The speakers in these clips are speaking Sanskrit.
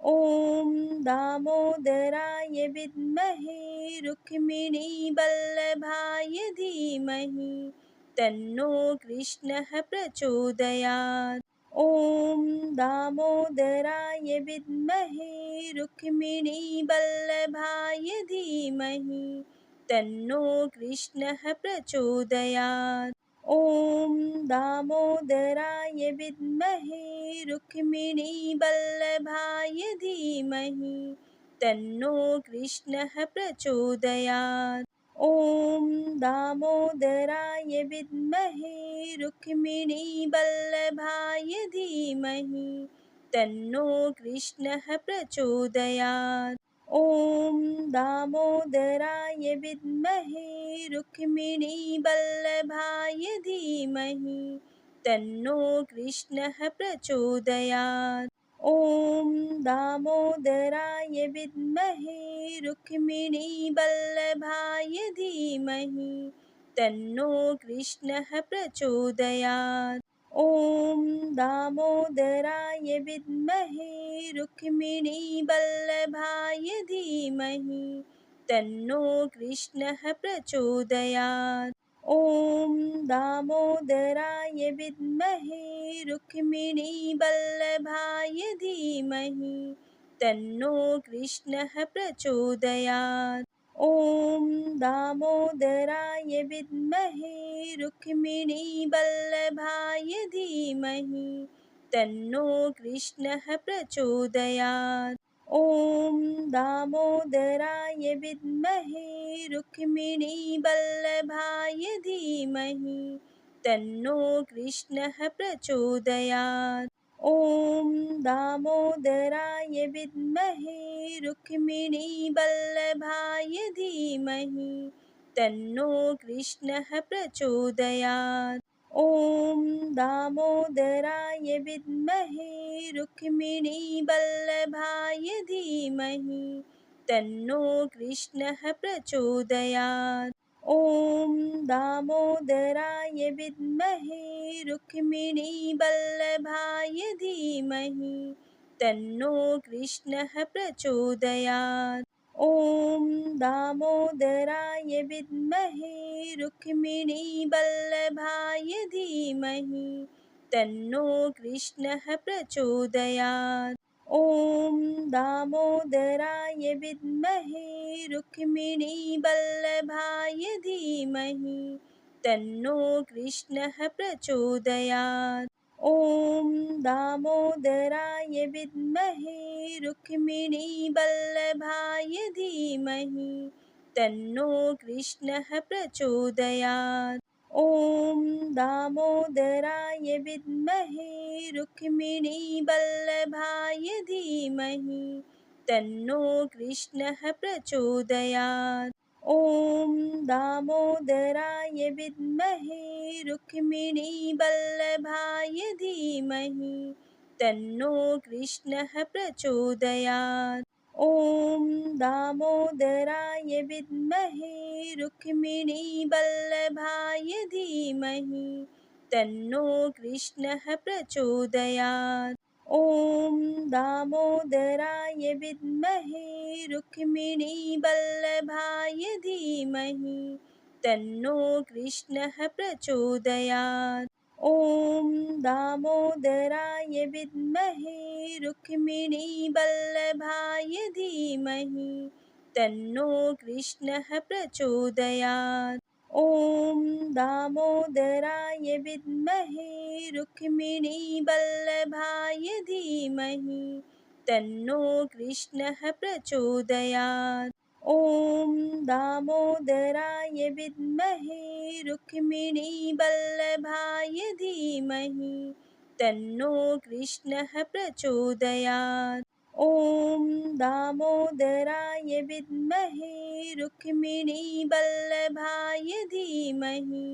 ॐ दामोदराय विद्महे रुक्मिणीवल्लभाय धीमहि तन्नो कृष्णः प्रचोदयात्। ॐ दामोदराय विद्महे रुक्मिणीवल्लभाय धीमहि तन्नो कृष्णः प्रचोदयात्। ॐ दामोदराय विद्महे रुक्मिणीवल्लभाय धीमहि तन्नो कृष्णः प्रचोदयात्। ॐ दामोदराय विद्महे रुक्मिणीवल्लभाय धीमहि तन्नो कृष्णः प्रचोदयात्। ॐ दामोदराय विद्महे रुक्मिणीवल्लभाय धीमहि तन्नो कृष्णः प्रचोदयात्। ॐ दामोदराय विद्महे रुक्मिणीवल्लभाय धीमहि तन्नो कृष्णः प्रचोदयात्। ॐ दामोदराय विद्महे रुक्मिणीवल्लभाय धीमहि तन्नो कृष्णः प्रचोदयात्। ॐ दामोदराय विद्महे रुक्मिणीवल्लभाय धीमहि तन्नो कृष्णः प्रचोदयात्। ॐ दामोदराय विद्महे रुक्मिणीवल्लभाय धीमहि तन्नो कृष्णः प्रचोदयात्। ॐ दामोदराय विद्महे रुक्मिणीवल्लभाय धीमहि तन्नो कृष्णः प्रचोदयात्। ॐ दामोदराय विद्महे रुक्मिणीवल्लभाय धीमहि तन्नो कृष्णः प्रचोदयात्। ॐ दामोदराय विद्महे रुक्मिणीवल्लभाय धीमहि तन्नो कृष्णः प्रचोदयात्। ॐ दामोदराय विद्महे रुक्मिणीवल्लभाय धीमहि तन्नो कृष्णः प्रचोदयात्। ॐ दामोदराय विद्महे रुक्मिणीवल्लभाय धीमहि तन्नो कृष्णः प्रचोदयात्। ॐ दामोदराय विद्महे रुक्मिणीवल्लभाय धीमहि तन्नो कृष्णः प्रचोदयात्। ॐ दामोदराय विद्महे रुक्मिणीवल्लभाय धीमहि तन्नो कृष्णः प्रचोदयात्। ॐ दामोदराय विद्महे रुक्मिणीवल्लभाय धीमहि तन्नो कृष्णः प्रचोदयात्। ॐ दामोदराय विद्महे रुक्मिणीवल्लभाय धीमहि तन्नो कृष्णः प्रचोदयात्। ॐ दामोदराय विद्महे रुक्मिणीवल्लभाय धीमहि तन्नो कृष्णः प्रचोदयात्। ॐ दामोदराय विद्महे रुक्मिणीवल्लभाय धीमहि तन्नो कृष्णः प्रचोदयात्। ॐ दामोदराय विद्महे रुक्मिणीवल्लभाय धीमहि तन्नो कृष्णः प्रचोदयात्। ॐ दामोदराय विद्महे रुक्मिणीवल्लभाय धीमहि तन्नो कृष्णः प्रचोदयात्। ॐ दामोदराय विद्महे रुक्मिणीवल्लभाय धीमहि तन्नो कृष्णः प्रचोदयात्। ॐ दामोदराय विद्महे रुक्मिणीवल्लभाय धीमहि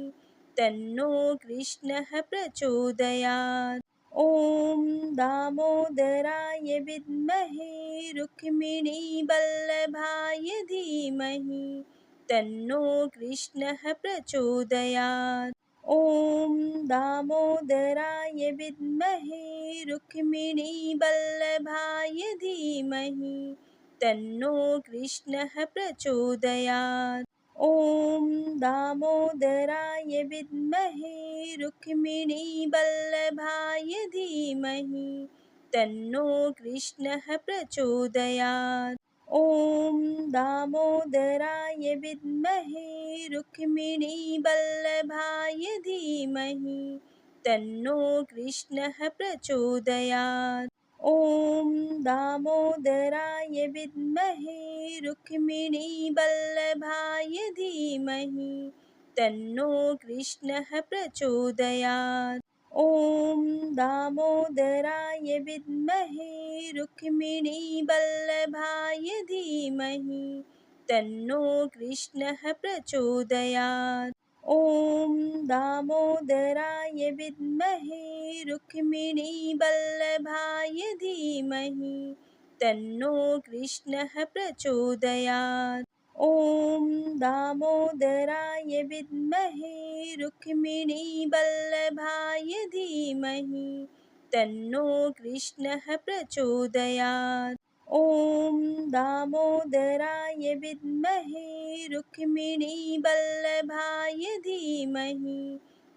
तन्नो कृष्णः प्रचोदयात्। ॐ दामोदराय विद्महे रुक्मिणीवल्लभाय धीमहि तन्नो कृष्णः प्रचोदयात्। ॐ दामोदराय विद्महे रुक्मिणीवल्लभाय धीमहि तन्नो कृष्णः प्रचोदयात्। ॐ दामोदराय विद्महे रुक्मिणीवल्लभाय धीमहि तन्नो कृष्णः प्रचोदयात्। ॐ दामोदराय विद्महे रुक्मिणीवल्लभाय धीमहि तन्नो कृष्णः प्रचोदयात्। ॐ दामोदराय विद्महे रुक्मिणीवल्लभाय धीमहि तन्नो कृष्णः प्रचोदयात्। ॐ दामोदराय विद्महे रुक्मिणीवल्लभाय धीमहि तन्नो कृष्णः प्रचोदयात्। ॐ दामोदराय विद्महे रुक्मिणीवल्लभाय धीमहि तन्नो कृष्णः प्रचोदयात्। ॐ दामोदराय विद्महे रुक्मिणीवल्लभाय धीमहि तन्नो कृष्णः प्रचोदयात्। ॐ दामोदराय विद्महे रुक्मिणीवल्लभाय धीमहि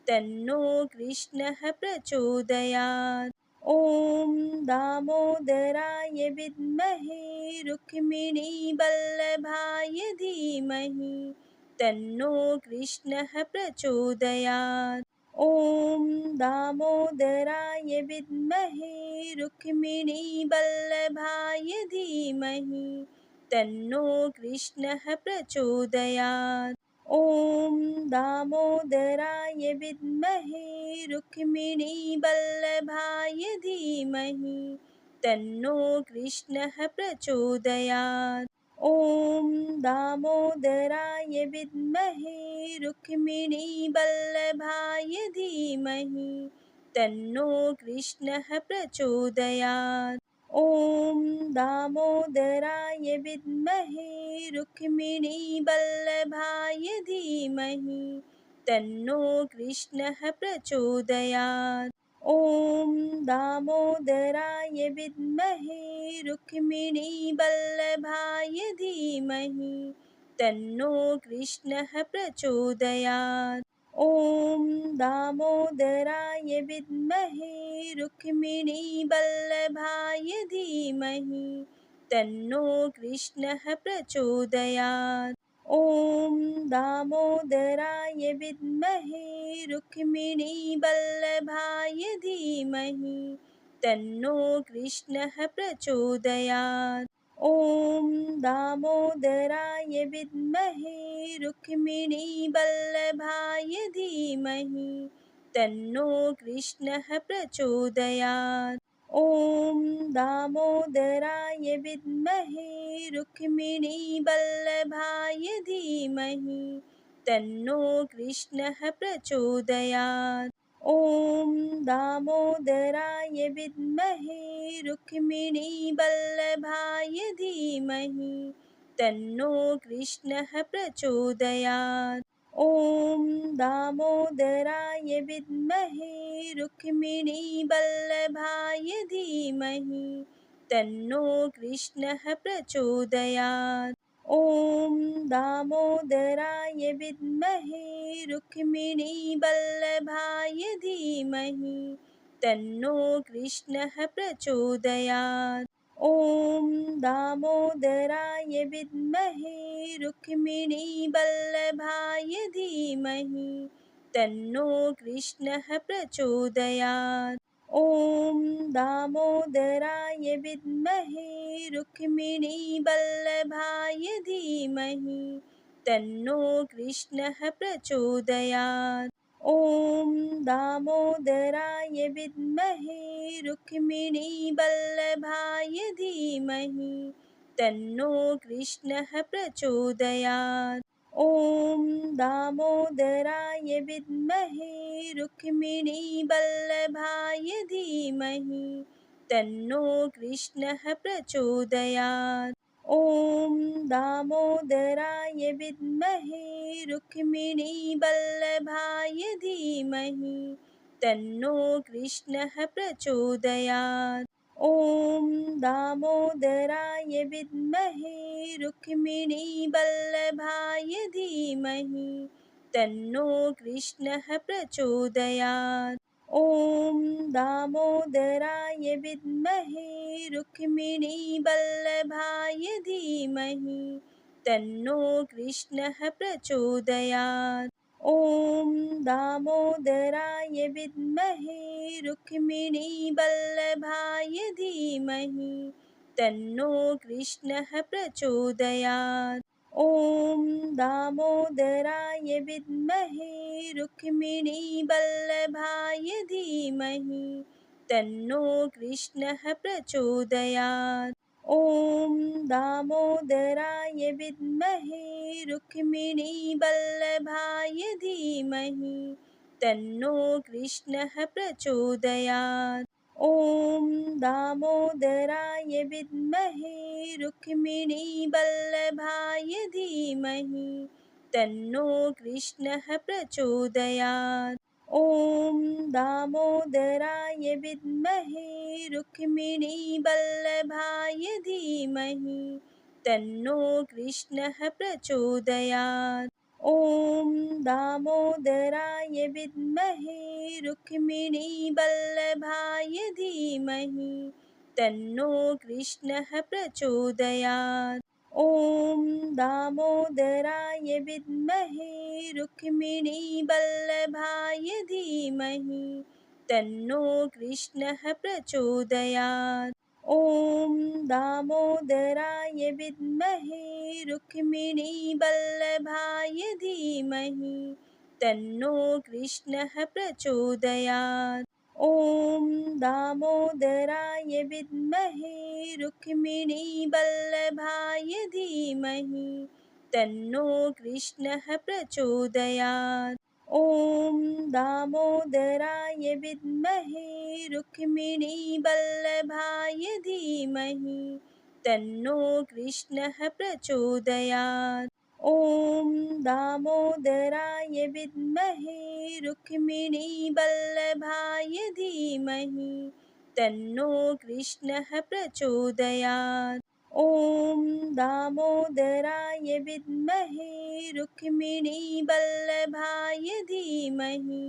तन्नो कृष्णः प्रचोदयात्। ॐ दामोदराय विद्महे रुक्मिणीवल्लभाय धीमहि तन्नो कृष्णः प्रचोदयात्। ॐ दामोदराय विद्महे रुक्मिणीवल्लभाय धीमहि तन्नो कृष्णः प्रचोदयात्। ॐ दामोदराय विद्महे रुक्मिणीवल्लभाय धीमहि तन्नो कृष्णः प्रचोदयात्। ॐ दामोदराय विद्महे रुक्मिणीवल्लभाय धीमहि तन्नो कृष्णः प्रचोदयात्। ॐ दामोदराय विद्महे रुक्मिणीवल्लभाय धीमहि तन्नो कृष्णः प्रचोदयात्। ॐ दामोदराय विद्महे रुक्मिणीवल्लभाय धीमहि तन्नो कृष्णः प्रचोदयात्। ॐ दामोदराय विद्महे रुक्मिणीवल्लभाय धीमहि तन्नो कृष्णः प्रचोदयात्। ॐ दामोदराय विद्महे रुक्मिणीवल्लभाय धीमहि तन्नो कृष्णः प्रचोदयात्। ॐ दामोदराय विद्महे रुक्मिणीवल्लभाय धीमहि तन्नो कृष्णः प्रचोदयात्। ॐ दामोदराय विद्महे रुक्मिणीवल्लभाय धीमहि तन्नो कृष्णः प्रचोदयात्। ॐ दामोदराय विद्महे रुक्मिणीवल्लभाय धीमहि तन्नो कृष्णः प्रचोदयात्। ॐ दामोदराय विद्महे रुक्मिणीवल्लभाय धीमहि तन्नो कृष्णः प्रचोदयात्। ॐ दामोदराय विद्महे रुक्मिणीवल्लभाय धीमहि तन्नो कृष्णः प्रचोदयात्। ॐ दामोदराय विद्महे रुक्मिणीवल्लभाय धीमहि तन्नो कृष्णः प्रचोदयात्। ॐ दामोदराय विद्महे रुक्मिणीवल्लभाय धीमहि तन्नो कृष्णः प्रचोदयात्। ॐ दामोदराय विद्महे रुक्मिणीवल्लभाय धीमहि तन्नो कृष्णः प्रचोदयात्। ॐ दामोदराय विद्महे रुक्मिणीवल्लभाय धीमहि तन्नो कृष्णः प्रचोदयात्। ॐ दामोदराय विद्महे रुक्मिणीवल्लभाय धीमहि तन्नो कृष्णः प्रचोदयात्। ॐ दामोदराय विद्महे रुक्मिणीवल्लभाय धीमहि तन्नो कृष्णः प्रचोदयात्। ॐ दामोदराय विद्महे रुक्मिणीवल्लभाय धीमहि तन्नो कृष्णः प्रचोदयात्। ॐ दामोदराय विद्महे रुक्मिणीवल्लभाय धीमहि तन्नो कृष्णः प्रचोदयात्। ॐ दामोदराय विद्महे रुक्मिणीवल्लभाय धीमहि तन्नो कृष्णः प्रचोदयात्। ॐ दामोदराय विद्महे रुक्मिणीवल्लभाय धीमहि तन्नो कृष्णः प्रचोदयात्। ॐ दामोदराय विद्महे रुक्मिणीवल्लभाय धीमहि तन्नो कृष्णः प्रचोदयात्। ॐ दामोदराय विद्महे रुक्मिणीवल्लभाय धीमहि तन्नो कृष्णः प्रचोदयात्। ॐ दामोदराय विद्महे रुक्मिणीवल्लभाय धीमहि तन्नो कृष्णः प्रचोदयात्। ॐ दामोदराय विद्महे रुक्मिणीवल्लभाय धीमहि तन्नो कृष्णः प्रचोदयात्। ॐ दामोदराय विद्महे रुक्मिणीवल्लभाय धीमहि तन्नो कृष्णः प्रचोदयात्। ॐ दामोदराय विद्महे रुक्मिणीवल्लभाय धीमहि तन्नो कृष्णः प्रचोदयात्। ॐ दामोदराय विद्महे रुक्मिणीवल्लभाय धीमहि तन्नो कृष्णः प्रचोदयात्। ॐ दामोदराय विद्महे रुक्मिणीवल्लभाय धीमहि तन्नो कृष्णः प्रचोदयात्। ॐ दामोदराय विद्महे रुक्मिणीवल्लभाय धीमहि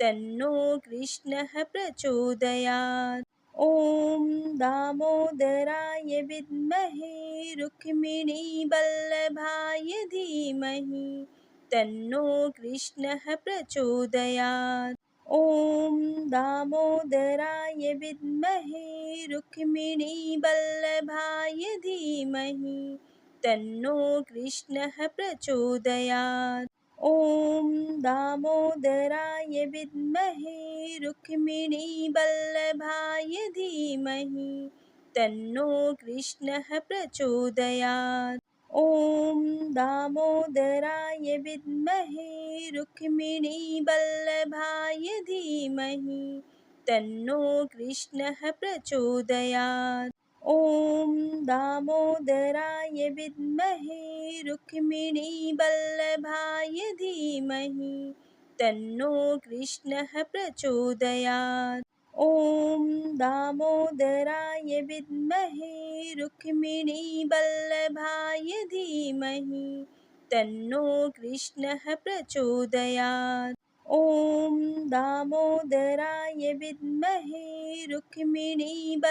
तन्नो कृष्णः प्रचोदयात्। ॐ दामोदराय विद्महे रुक्मिणीवल्लभाय धीमहि तन्नो कृष्णः प्रचोदयात्। ॐ दामोदराय विद्महे रुक्मिणीवल्लभाय धीमहि तन्नो कृष्णः प्रचोदयात्। ॐ दामोदराय विद्महे रुक्मिणीवल्लभाय धीमहि तन्नो कृष्णः प्रचोदयात्। ॐ दामोदराय विद्महे रुक्मिणीवल्लभाय धीमहि तन्नो कृष्णः प्रचोदयात्। ॐ दामोदराय विद्महे रुक्मिणीवल्लभाय धीमहि तन्नो कृष्णः प्रचोदयात्। ॐ दामोदराय विद्महे रुक्मिणीवल्लभाय धीमहि तन्नो कृष्णः प्रचोदयात्। ॐ दामोदराय विद्महे रुक्मिणीवल्लभाय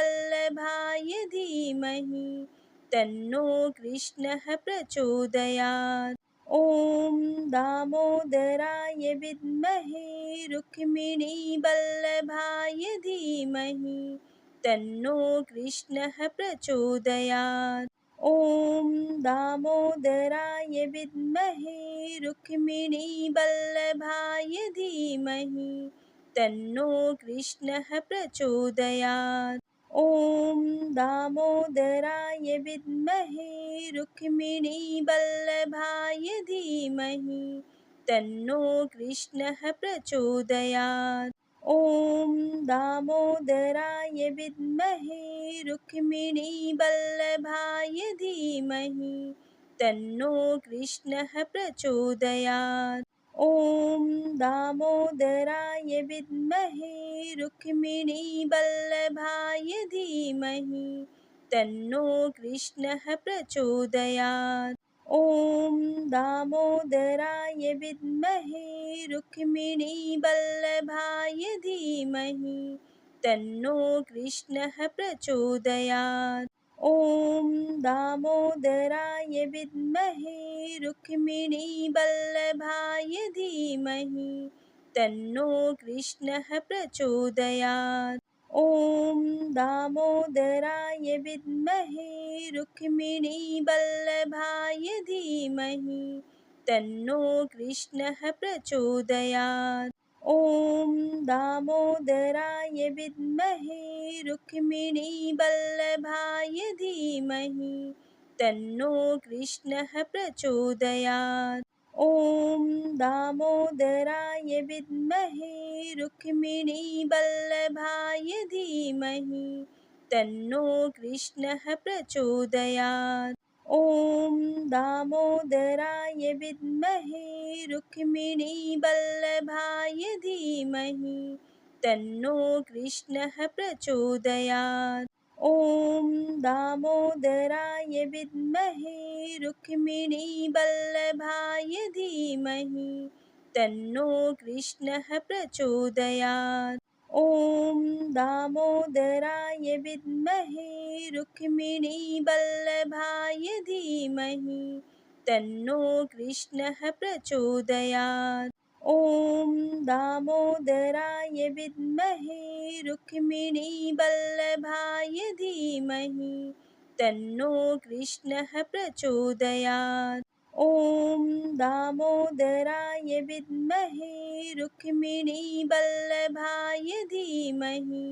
धीमहि तन्नो कृष्णः प्रचोदयात्। ॐ दामोदराय विद्महे रुक्मिणीवल्लभाय धीमहि तन्नो कृष्णः प्रचोदयात्। ॐ दामोदराय विद्महे रुक्मिणीवल्लभाय धीमहि तन्नो कृष्णः प्रचोदयात्। ॐ दामोदराय विद्महे रुक्मिणीवल्लभाय धीमहि तन्नो कृष्णः प्रचोदयात्। ॐ दामोदराय विद्महे रुक्मिणीवल्लभाय धीमहि तन्नो कृष्णः प्रचोदयात्। ॐ दामोदराय विद्महे रुक्मिणीवल्लभाय धीमहि तन्नो कृष्णः प्रचोदयात्। ॐ दामोदराय विद्महे रुक्मिणीवल्लभाय धीमहि तन्नो कृष्णः प्रचोदयात्। ॐ दामोदराय विद्महे रुक्मिणीवल्लभाय धीमहि तन्नो कृष्णः प्रचोदयात्। ॐ दामोदराय विद्महे रुक्मिणीवल्लभाय धीमहि तन्नो कृष्णः प्रचोदयात्। ॐ दामोदराय विद्महे रुक्मिणीवल्लभाय धीमहि तन्नो कृष्णः प्रचोदयात्। ॐ दामोदराय विद्महे रुक्मिणीवल्लभाय धीमहि तन्नो कृष्णः प्रचोदयात्। ॐ दामोदराय विद्महे रुक्मिणीवल्लभाय धीमहि तन्नो कृष्णः प्रचोदयात्। ॐ दामोदराय विद्महे रुक्मिणीवल्लभाय धीमहि तन्नो कृष्णः प्रचोदयात्। ॐ दामोदराय विद्महे रुक्मिणीवल्लभाय धीमहि तन्नो कृष्णः प्रचोदयात्। ॐ दामोदराय विद्महे रुक्मिणीवल्लभाय धीमहि तन्नो कृष्णः प्रचोदयात्। ॐ दामोदराय विद्महे रुक्मिणीवल्लभाय धीमहि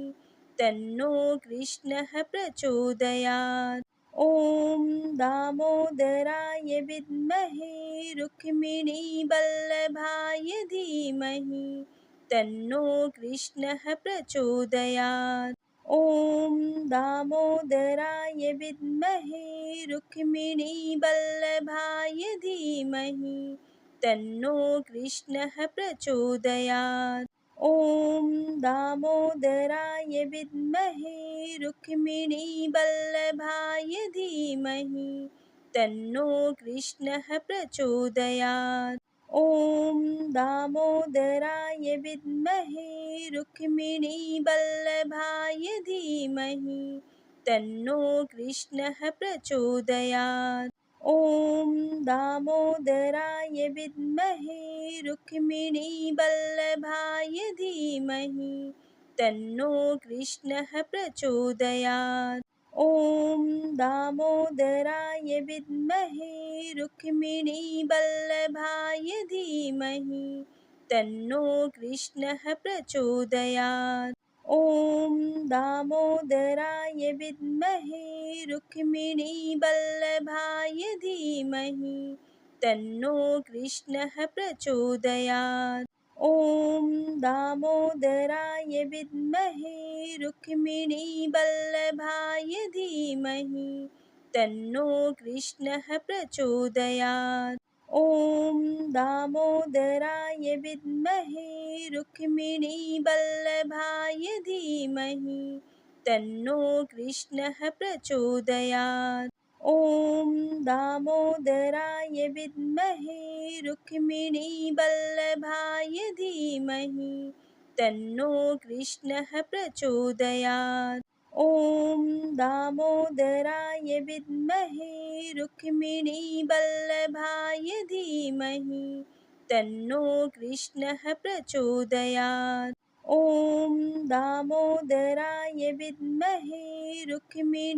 तन्नो कृष्णः प्रचोदयात्। ॐ दामोदराय विद्महे रुक्मिणीवल्लभाय धीमहि तन्नो कृष्णः प्रचोदयात्। ॐ दामोदराय विद्महे रुक्मिणीवल्लभाय धीमहि तन्नो कृष्णः प्रचोदयात्। ॐ दामोदराय विद्महे रुक्मिणीवल्लभाय धीमहि तन्नो कृष्णः प्रचोदयात्। ॐ दामोदराय विद्महे रुक्मिणीवल्लभाय धीमहि तन्नो कृष्णः प्रचोदयात्। ॐ दामोदराय विद्महे रुक्मिणीवल्लभाय धीमहि तन्नो कृष्णः प्रचोदयात्। ॐ दामोदराय विद्महे रुक्मिणीवल्लभाय धीमहि तन्नो कृष्णः प्रचोदयात्। ॐ दामोदराय विद्महे रुक्मिणीवल्लभाय धीमहि तन्नो कृष्णः प्रचोदयात्। ॐ दामोदराय विद्महे रुक्मिणीवल्लभाय धीमहि तन्नो कृष्णः प्रचोदयात्। ॐ दामोदराय विद्महे रुक्मिणीवल्लभाय धीमहि तन्नो कृष्णः प्रचोदयात्। ॐ दामोदराय विद्महे रुक्मिणीवल्लभाय धीमहि तन्नो कृष्णः प्रचोदयात्। ॐ दामोदराय विद्महे रुक्मिणीवल्लभाय धीमहि तन्नो कृष्णः प्रचोदयात्। ॐ दामोदराय विद्महे रुक्मिणीवल्लभाय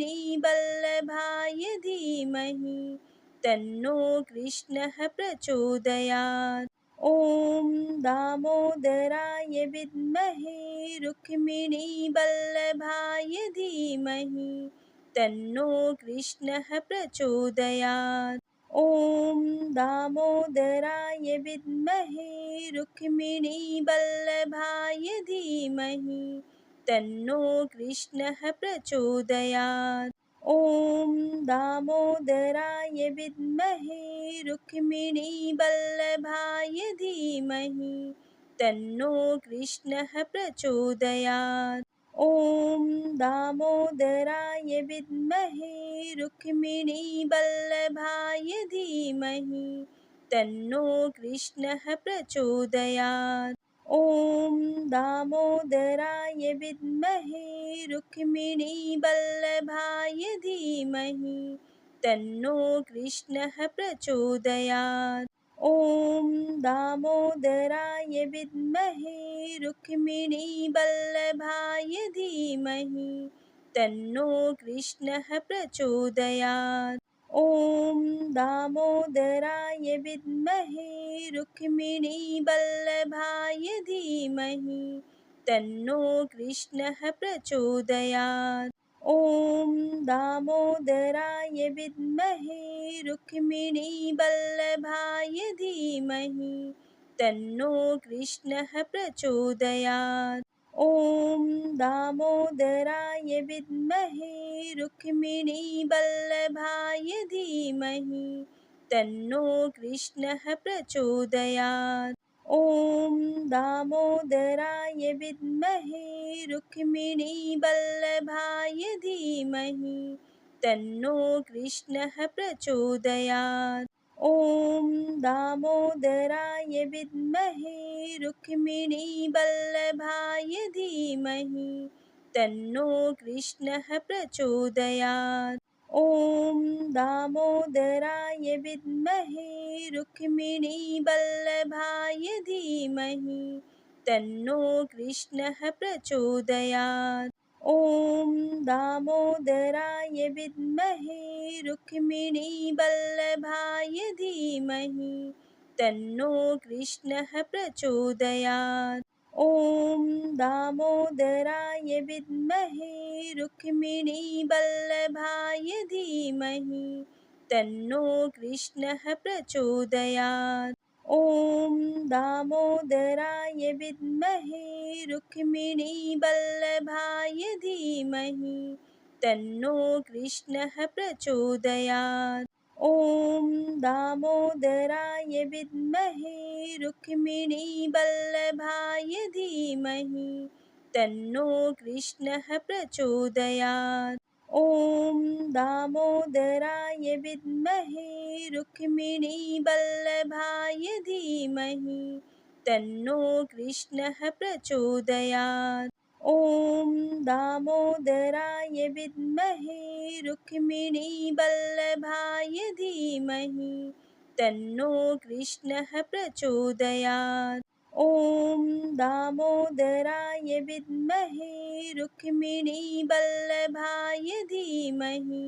धीमहि तन्नो कृष्णः प्रचोदयात्। ॐ दामोदराय विद्महे रुक्मिणीवल्लभाय धीमहि तन्नो कृष्णः प्रचोदयात्। ॐ दामोदराय विद्महे रुक्मिणीवल्लभाय धीमहि तन्नो कृष्णः प्रचोदयात्। ॐ दामोदराय विद्महे रुक्मिणीवल्लभाय धीमहि तन्नो कृष्णः प्रचोदयात्। ॐ दामोदराय विद्महे रुक्मिणीवल्लभाय धीमहि तन्नो कृष्णः प्रचोदयात्। ॐ दामोदराय विद्महे रुक्मिणीवल्लभाय धीमहि तन्नो कृष्णः प्रचोदयात्। ॐ दामोदराय विद्महे रुक्मिणीवल्लभाय धीमहि तन्नो कृष्णः प्रचोदयात्। ॐ दामोदराय विद्महे रुक्मिणीवल्लभाय धीमहि तन्नो कृष्णः प्रचोदयात्। ॐ दामोदराय विद्महे रुक्मिणीवल्लभाय धीमहि तन्नो कृष्णः प्रचोदयात्। ॐ दामोदराय विद्महे रुक्मिणीवल्लभाय धीमहि तन्नो कृष्णः प्रचोदयात्। ॐ दामोदराय विद्महे रुक्मिणीवल्लभाय धीमहि तन्नो कृष्णः प्रचोदयात्। ॐ दामोदराय विद्महे रुक्मिणीवल्लभाय धीमहि तन्नो कृष्णः प्रचोदयात्। ॐ दामोदराय विद्महे रुक्मिणीवल्लभाय धीमहि तन्नो कृष्णः प्रचोदयात्। ॐ दामोदराय विद्महे रुक्मिणीवल्लभाय धीमहि तन्नो कृष्णः प्रचोदयात्। ॐ दामोदराय विद्महे रुक्मिणीवल्लभाय धीमहि तन्नो कृष्णः प्रचोदयात्। ॐ दामोदराय विद्महे रुक्मिणीवल्लभाय धीमहि तन्नो कृष्णः प्रचोदयात्। ॐ दामोदराय विद्महे रुक्मिणीवल्लभाय धीमहि तन्नो कृष्णः प्रचोदयात्। ॐ दामोदराय विद्महे रुक्मिणीवल्लभाय धीमहि तन्नो कृष्णः प्रचोदयात्। ॐ दामोदराय विद्महे रुक्मिणीवल्लभाय धीमहि तन्नो कृष्णः प्रचोदयात्। ॐ दामोदराय विद्महे रुक्मिणीवल्लभाय धीमहि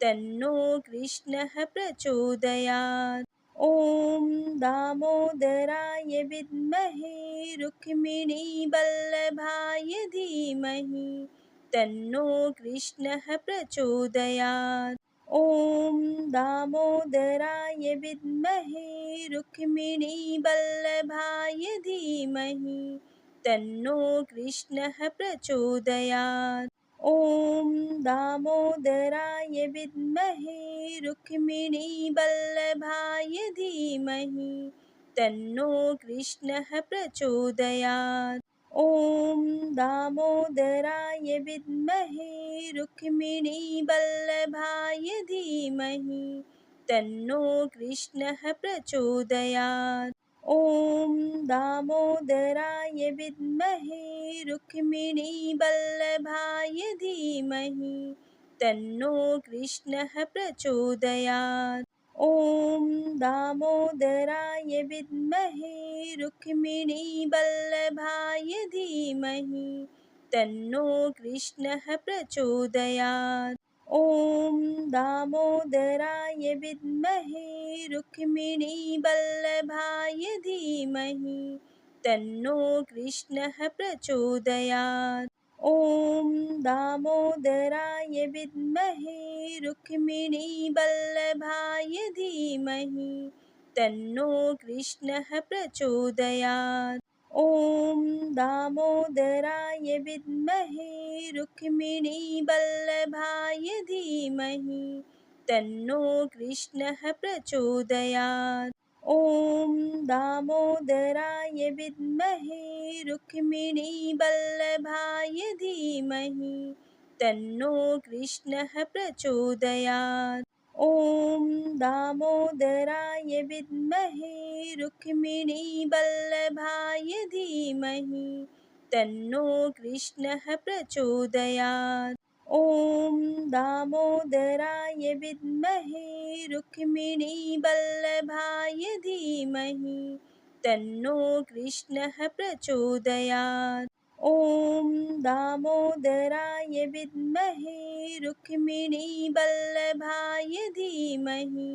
तन्नो कृष्णः प्रचोदयात्। ॐ दामोदराय विद्महे रुक्मिणीवल्लभाय धीमहि तन्नो कृष्णः प्रचोदयात्। ॐ दामोदराय विद्महे रुक्मिणीवल्लभाय धीमहि तन्नो कृष्णः प्रचोदयात्। ॐ दामोदराय विद्महे रुक्मिणीवल्लभाय धीमहि तन्नो कृष्णः प्रचोदयात्। ॐ दामोदराय विद्महे रुक्मिणीवल्लभाय धीमहि तन्नो कृष्णः प्रचोदयात्। ॐ दामोदराय विद्महे रुक्मिणीवल्लभाय धीमहि तन्नो कृष्णः प्रचोदयात्। ॐ दामोदराय विद्महे रुक्मिणीवल्लभाय धीमहि तन्नो कृष्णः प्रचोदयात्। ॐ दामोदराय विद्महे रुक्मिणीवल्लभाय धीमहि तन्नो कृष्णः प्रचोदयात्। ॐ दामोदराय विद्महे रुक्मिणीवल्लभाय धीमहि तन्नो कृष्णः प्रचोदयात्। ॐ दामोदराय विद्महे रुक्मिणीवल्लभाय धीमहि तन्नो कृष्णः प्रचोदयात्। ॐ दामोदराय विद्महे रुक्मिणीवल्लभाय धीमहि तन्नो कृष्णः प्रचोदयात्। ॐ दामोदराय विद्महे रुक्मिणीवल्लभाय धीमहि तन्नो कृष्णः प्रचोदयात्। ॐ दामोदराय विद्महे रुक्मिणीवल्लभाय धीमहि तन्नो कृष्णः प्रचोदयात्। ॐ दामोदराय विद्महे रुक्मिणीवल्लभाय धीमहि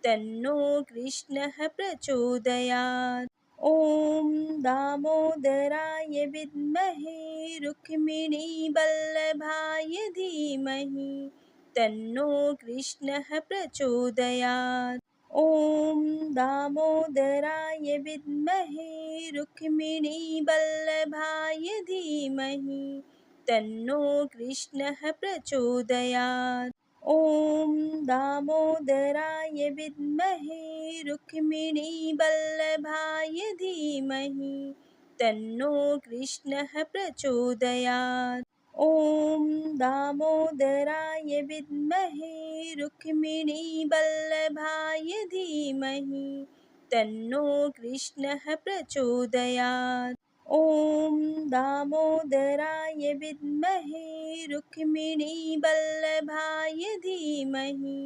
तन्नो कृष्णः प्रचोदयात्। ॐ दामोदराय विद्महे रुक्मिणीवल्लभाय धीमहि तन्नो कृष्णः प्रचोदयात्। ॐ दामोदराय विद्महे रुक्मिणीवल्लभाय धीमहि तन्नो कृष्णः प्रचोदयात्। ॐ दामोदराय विद्महे रुक्मिणीवल्लभाय धीमहि तन्नो कृष्णः प्रचोदयात्। ॐ दामोदराय विद्महे रुक्मिणीवल्लभाय धीमहि तन्नो कृष्णः प्रचोदयात्। ॐ दामोदराय विद्महे रुक्मिणीवल्लभाय धीमहि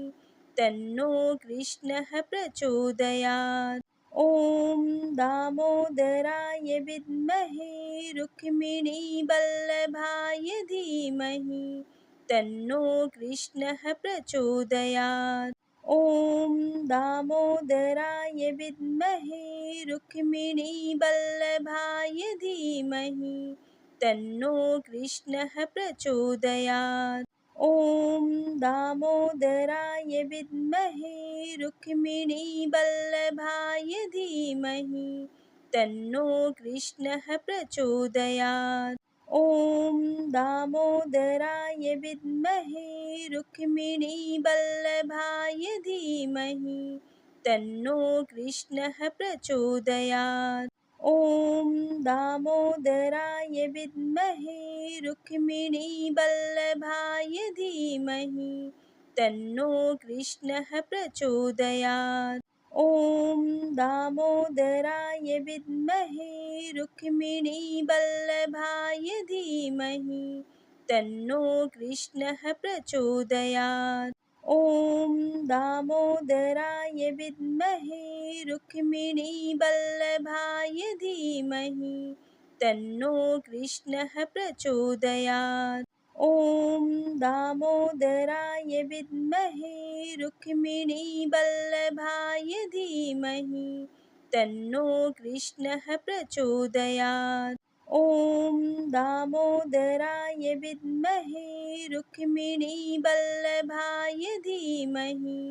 तन्नो कृष्णः प्रचोदयात्। ॐ दामोदराय विद्महे रुक्मिणीवल्लभाय धीमहि तन्नो कृष्णः प्रचोदयात्। ॐ दामोदराय विद्महे रुक्मिणीवल्लभाय धीमहि तन्नो कृष्णः प्रचोदयात्। ॐ दामोदराय विद्महे रुक्मिणीवल्लभाय धीमहि तन्नो कृष्णः प्रचोदयात्। ॐ दामोदराय विद्महे रुक्मिणीवल्लभाय धीमहि तन्नो कृष्णः प्रचोदयात्। ॐ दामोदराय विद्महे रुक्मिणीवल्लभाय धीमहि तन्नो कृष्णः प्रचोदयात्। ॐ दामोदराय विद्महे रुक्मिणीवल्लभाय धीमहि तन्नो कृष्णः प्रचोदयात्। ॐ दामोदराय विद्महे रुक्मिणीवल्लभाय धीमहि तन्नो कृष्णः प्रचोदयात्। ॐ दामोदराय विद्महे रुक्मिणीवल्लभाय धीमहि तन्नो कृष्णः प्रचोदयात्। ॐ दामोदराय विद्महे रुक्मिणीवल्लभाय धीमहि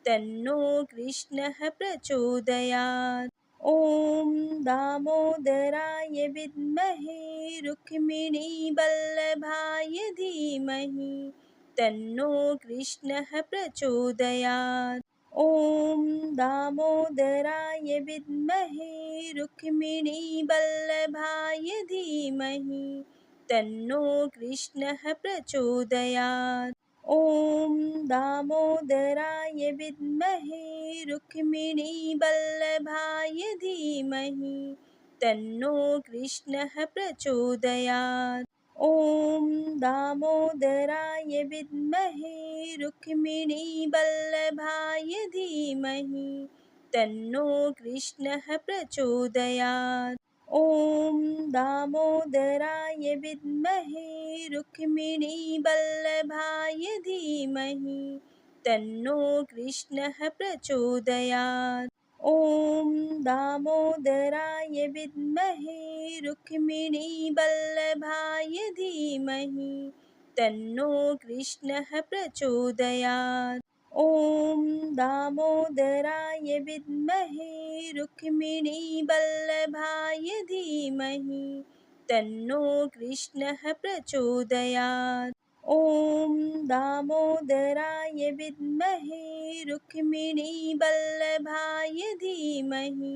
तन्नो कृष्णः प्रचोदयात्। ॐ दामोदराय विद्महे रुक्मिणीवल्लभाय धीमहि तन्नो कृष्णः प्रचोदयात्। ॐ दामोदराय विद्महे रुक्मिणीवल्लभाय धीमहि तन्नो कृष्णः प्रचोदयात्। ॐ दामोदराय विद्महे रुक्मिणीवल्लभाय धीमहि तन्नो कृष्णः प्रचोदयात्। ॐ दामोदराय विद्महे रुक्मिणीवल्लभाय धीमहि तन्नो कृष्णः प्रचोदयात्। ॐ दामोदराय विद्महे रुक्मिणीवल्लभाय धीमहि तन्नो कृष्णः प्रचोदयात्। ॐ दामोदराय विद्महे रुक्मिणीवल्लभाय धीमहि तन्नो कृष्णः प्रचोदयात्। ॐ दामोदराय विद्महे रुक्मिणीवल्लभाय धीमहि तन्नो कृष्णः प्रचोदयात्। ॐ दामोदराय विद्महे रुक्मिणीवल्लभाय धीमहि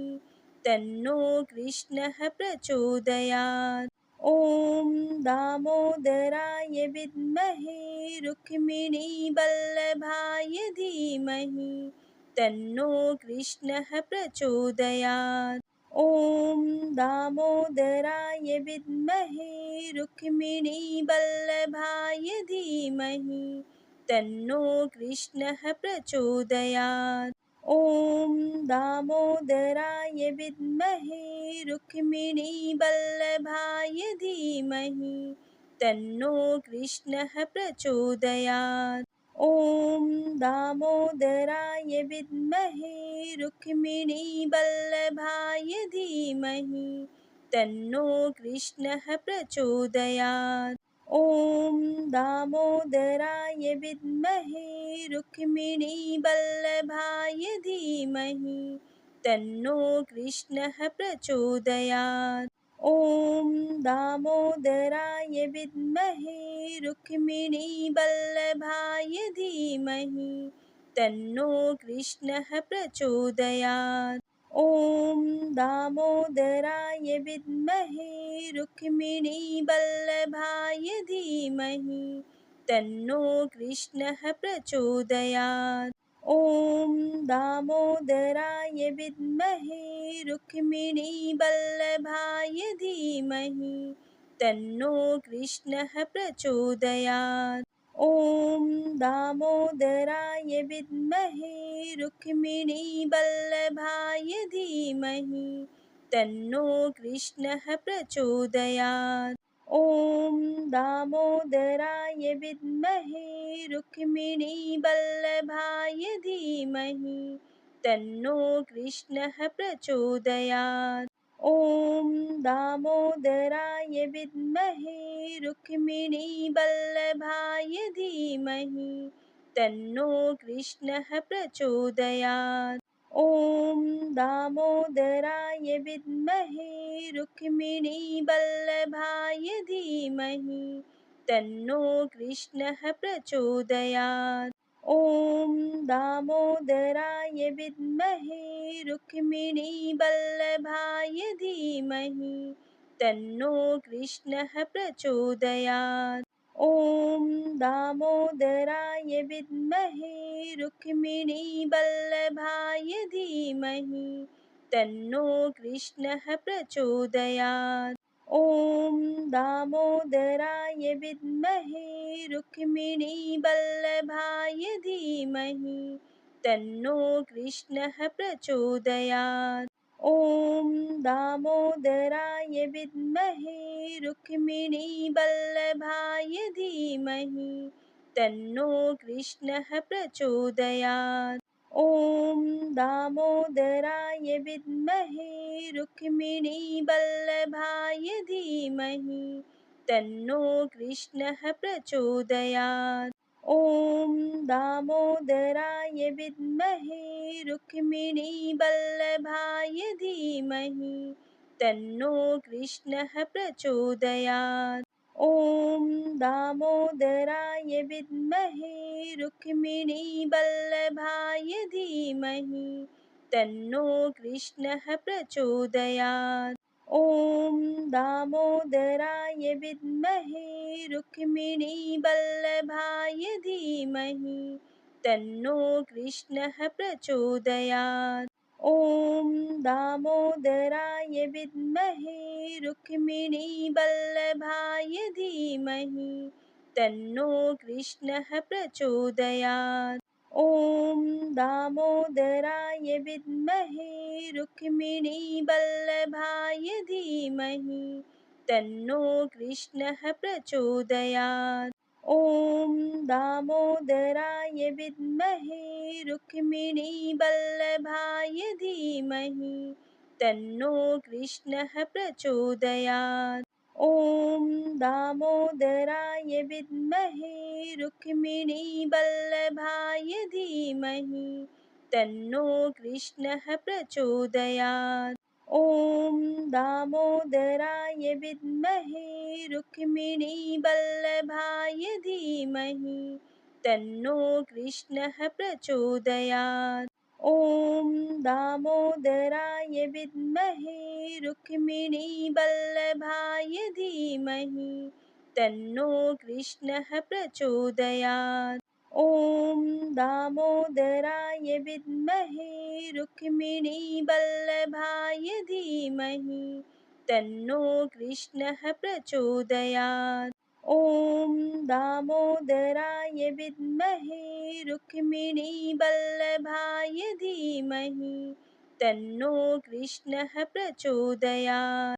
तन्नो कृष्णः प्रचोदयात्। ॐ दामोदराय विद्महे रुक्मिणीवल्लभाय धीमहि तन्नो कृष्णः प्रचोदयात्। ॐ दामोदराय विद्महे रुक्मिणीवल्लभाय धीमहि तन्नो कृष्णः प्रचोदयात्। ॐ दामोदराय विद्महे रुक्मिणीवल्लभाय धीमहि तन्नो कृष्णः प्रचोदयात्। ॐ दामोदराय विद्महे रुक्मिणीवल्लभाय धीमहि तन्नो कृष्णः प्रचोदयात्। ॐ दामोदराय विद्महे रुक्मिणीवल्लभाय धीमहि तन्नो कृष्णः प्रचोदयात्। ॐ दामोदराय विद्महे रुक्मिणीवल्लभाय धीमहि तन्नो कृष्णः प्रचोदयात्। ॐ दामोदराय विद्महे रुक्मिणीवल्लभाय धीमहि तन्नो कृष्णः प्रचोदयात्। ॐ दामोदराय विद्महे रुक्मिणीवल्लभाय धीमहि तन्नो कृष्णः प्रचोदयात्। ॐ दामोदराय विद्महे रुक्मिणीवल्लभाय धीमहि तन्नो कृष्णः प्रचोदयात्। ॐ दामोदराय विद्महे रुक्मिणीवल्लभाय धीमहि तन्नो कृष्णः प्रचोदयात्। ॐ दामोदराय विद्महे रुक्मिणीवल्लभाय धीमहि तन्नो कृष्णः प्रचोदयात्। ॐ दामोदराय विद्महे रुक्मिणीवल्लभाय धीमहि तन्नो कृष्णः प्रचोदयात्। ॐ दामोदराय विद्महे रुक्मिणीवल्लभाय धीमहि तन्नो कृष्णः प्रचोदयात्। ॐ दामोदराय विद्महे रुक्मिणीवल्लभाय धीमहि तन्नो कृष्णः प्रचोदयात्। ॐ दामोदराय विद्महे रुक्मिणीवल्लभाय धीमहि तन्नो कृष्णः प्रचोदयात्। ॐ दामोदराय विद्महे रुक्मिणीवल्लभाय धीमहि तन्नो कृष्णः प्रचोदयात्। ॐ दामोदराय विद्महे रुक्मिणीवल्लभाय धीमहि तन्नो कृष्णः प्रचोदयात्। ॐ दामोदराय विद्महे रुक्मिणीवल्लभाय धीमहि तन्नो कृष्णः प्रचोदयात्। ॐ दामोदराय विद्महे रुक्मिणीवल्लभाय धीमहि तन्नो कृष्णः प्रचोदयात्। ॐ दामोदराय विद्महे रुक्मिणीवल्लभाय धीमहि तन्नो कृष्णः प्रचोदयात्। ॐ दामोदराय विद्महे रुक्मिणीवल्लभाय धीमहि तन्नो कृष्णः प्रचोदयात्। ॐ दामोदराय विद्महे रुक्मिणीवल्लभाय धीमहि तन्नो कृष्णः प्रचोदयात्। ॐ दामोदराय विद्महे रुक्मिणीवल्लभाय धीमहि तन्नो कृष्णः प्रचोदयात्। ॐ दामोदराय विद्महे रुक्मिणीवल्लभाय धीमहि तन्नो कृष्णः प्रचोदयात्। ॐ दामोदराय विद्महे रुक्मिणीवल्लभाय धीमहि तन्नो कृष्णः प्रचोदयात्। ॐ दामोदराय विद्महे रुक्मिणीवल्लभाय धीमहि तन्नो कृष्णः प्रचोदयात्। ॐ दामोदराय विद्महे रुक्मिणीवल्लभाय धीमहि तन्नो कृष्णः प्रचोदयात्। ॐ दामोदराय विद्महे रुक्मिणीवल्लभाय धीमहि तन्नो कृष्णः प्रचोदयात्।